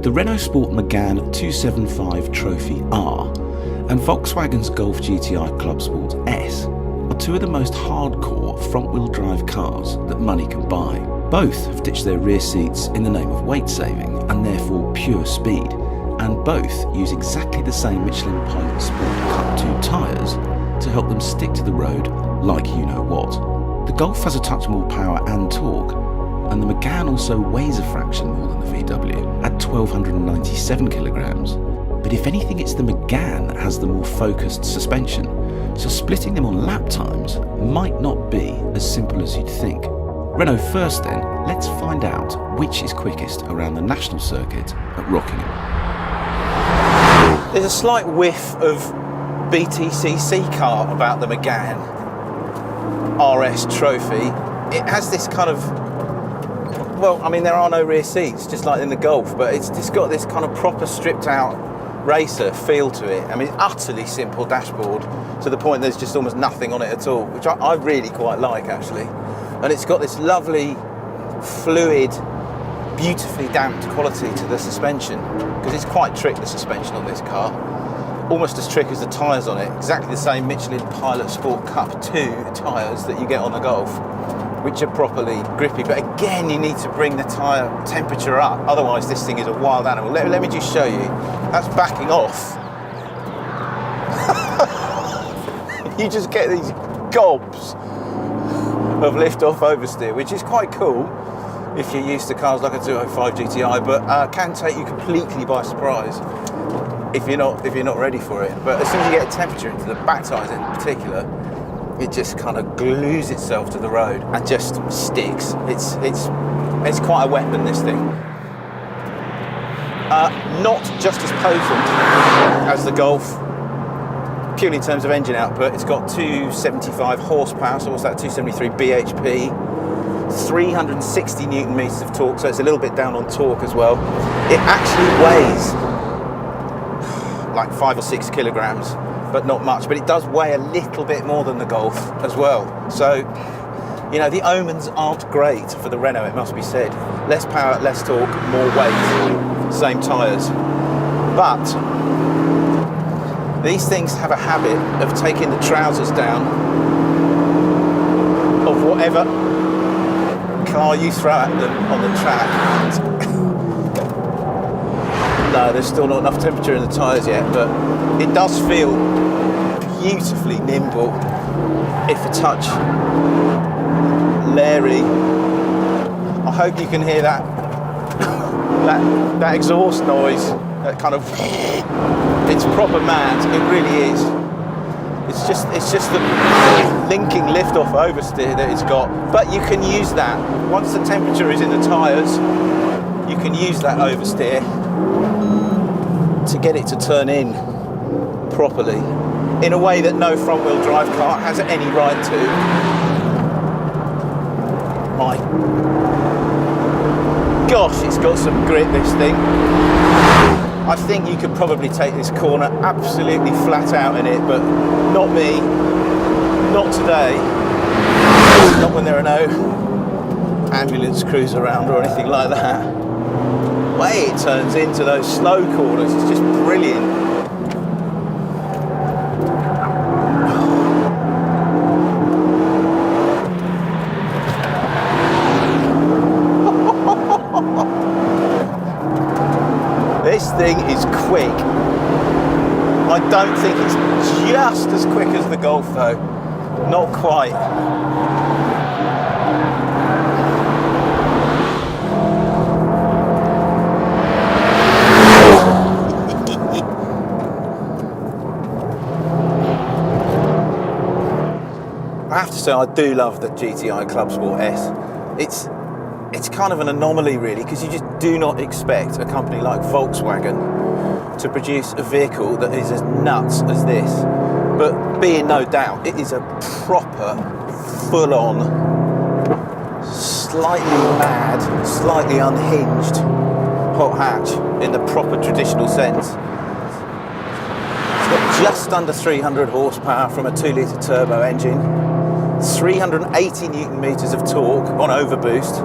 The Renault Sport Megane 275 Trophy R and Volkswagen's Golf GTI Clubsport S are two of the most hardcore front-wheel drive cars that money can buy. Both have ditched their rear seats in the name of weight saving and therefore pure speed, and both use exactly the same Michelin Pilot Sport Cup 2 tyres to help them stick to the road like you know what. The Golf has a touch more power and torque, and the Megane also weighs a fraction more than the VW at 1,297 kilograms. But if anything, it's the Megane that has the more focused suspension, so splitting them on lap times might not be as simple as you'd think. Renault first then, let's find out which is quickest around the national circuit at Rockingham. There's a slight whiff of BTCC car about the Megane RS Trophy. It has this kind of, well, I mean, there are no rear seats, just like in the Golf, but it's just got this kind of proper stripped out racer feel to it. I mean, utterly simple dashboard to the point there's just almost nothing on it at all, which I really quite like actually. And it's got this lovely, fluid, beautifully damped quality to the suspension, because it's quite trick, the suspension on this car. Almost as trick as the tyres on it. Exactly the same Michelin Pilot Sport Cup 2 tyres that you get on the Golf, which are properly grippy. But again, you need to bring the tyre temperature up, otherwise this thing is a wild animal. Let me just show you. That's backing off. You just get these gobs of lift-off oversteer, which is quite cool if you're used to cars like a 205 GTI, but can take you completely by surprise if you're not ready for it. But as soon as you get a temperature into the back tyres in particular, it just kind of glues itself to the road and just sticks. It's quite a weapon, this thing. Not just as potent as the Golf, purely in terms of engine output. It's got 275 horsepower, so what's that, 273 bhp, 360 newton meters of torque, so it's a little bit down on torque as well. It actually weighs like 5 or 6 kilograms, but not much, but it does weigh a little bit more than the Golf as well. So, you know, the omens aren't great for the Renault, it must be said. Less power, less torque, more weight, same tyres. But these things have a habit of taking the trousers down of whatever car you throw at them on the track. No, there's still not enough temperature in the tyres yet, but it does feel beautifully nimble, if a touch leery. I hope you can hear that that exhaust noise, that kind of, it's proper mad, it really is. It's just the linking lift-off oversteer that it's got, but you can use that. Once the temperature is in the tyres, you can use that oversteer to get it to turn in properly, in a way that no front-wheel drive car has any right to. My gosh, it's got some grit, this thing. I think you could probably take this corner absolutely flat out in it, but not me, not today, not when there are no ambulance crews around or anything like that. The way it turns into those slow corners is just brilliant. This thing is quick. I don't think it's just as quick as the Golf though. Not quite. I have to say, I do love the GTI Clubsport S. It's kind of an anomaly really, because you just do not expect a company like Volkswagen to produce a vehicle that is as nuts as this. But be in no doubt, it is a proper, full-on, slightly mad, slightly unhinged hot hatch in the proper traditional sense. It's got just under 300 horsepower from a 2-litre turbo engine, 380 newton meters of torque on overboost,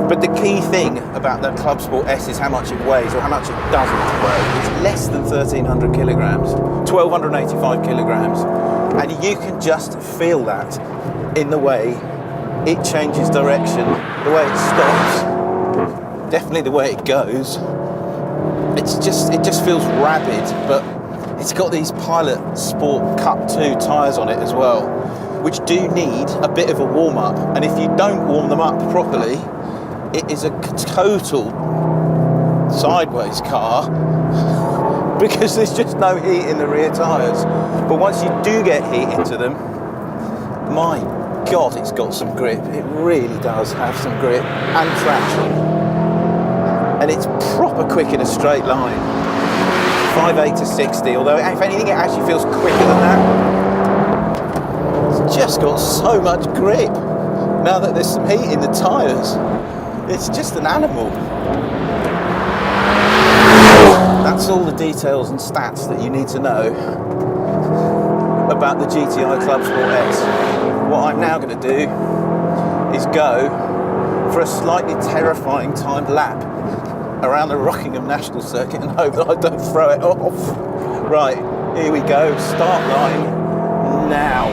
But the key thing about the Clubsport S is how much it weighs, or how much it doesn't weigh. It's less than 1,300 kilograms, 1,285 kilograms, and you can just feel that in the way it changes direction, the way it stops, definitely the way it goes. It just feels rabid, but it's got these Pilot Sport Cut 2 tyres on it as well, which do need a bit of a warm-up, and if you don't warm them up properly, it is a total sideways car because there's just no heat in the rear tyres. But once you do get heat into them, my God, it's got some grip. It really does have some grip and traction. And it's proper quick in a straight line. 5.8 to 60, although if anything it actually feels quicker than that. It's just got so much grip. Now that there's some heat in the tyres, it's just an animal. That's all the details and stats that you need to know about the GTI Clubsport S. What I'm now going to do is go for a slightly terrifying timed lap around the Rockingham National Circuit and hope that I don't throw it off. Right, here we go, start line now.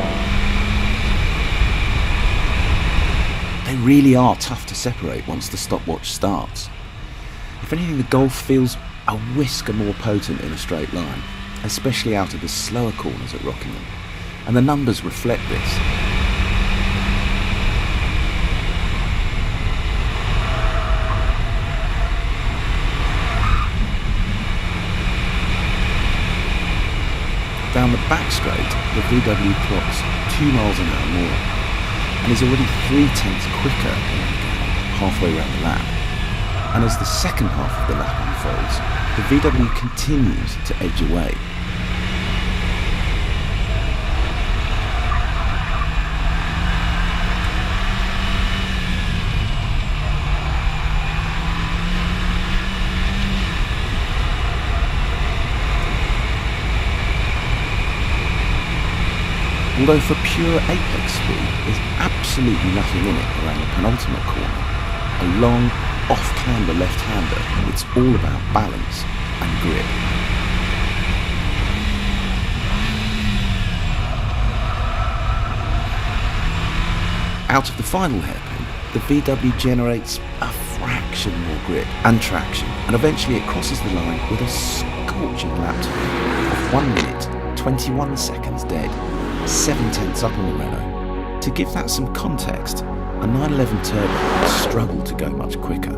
They really are tough to separate once the stopwatch starts. If anything, the Golf feels a whisker more potent in a straight line, especially out of the slower corners at Rockingham, and the numbers reflect this. Down the back straight, the VW clocks 2 miles an hour more, and is already 0.3 quicker than the Megane halfway around the lap. And as the second half of the lap unfolds, the VW continues to edge away. Although for pure apex speed, there's absolutely nothing in it around the penultimate corner. A long, off-camber left-hander, it's all about balance and grip. Out of the final hairpin, the VW generates a fraction more grip and traction, and eventually it crosses the line with a scorching lap time of 1 minute, 21 seconds dead. 0.7 up on the Renault. To give that some context, a 911 Turbo struggled to go much quicker.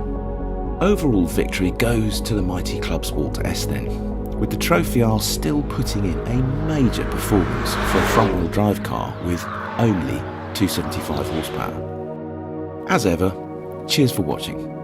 Overall victory goes to the mighty Clubsport S then, with the Trophy R still putting in a major performance for a front-wheel drive car with only 275 horsepower. As ever, cheers for watching.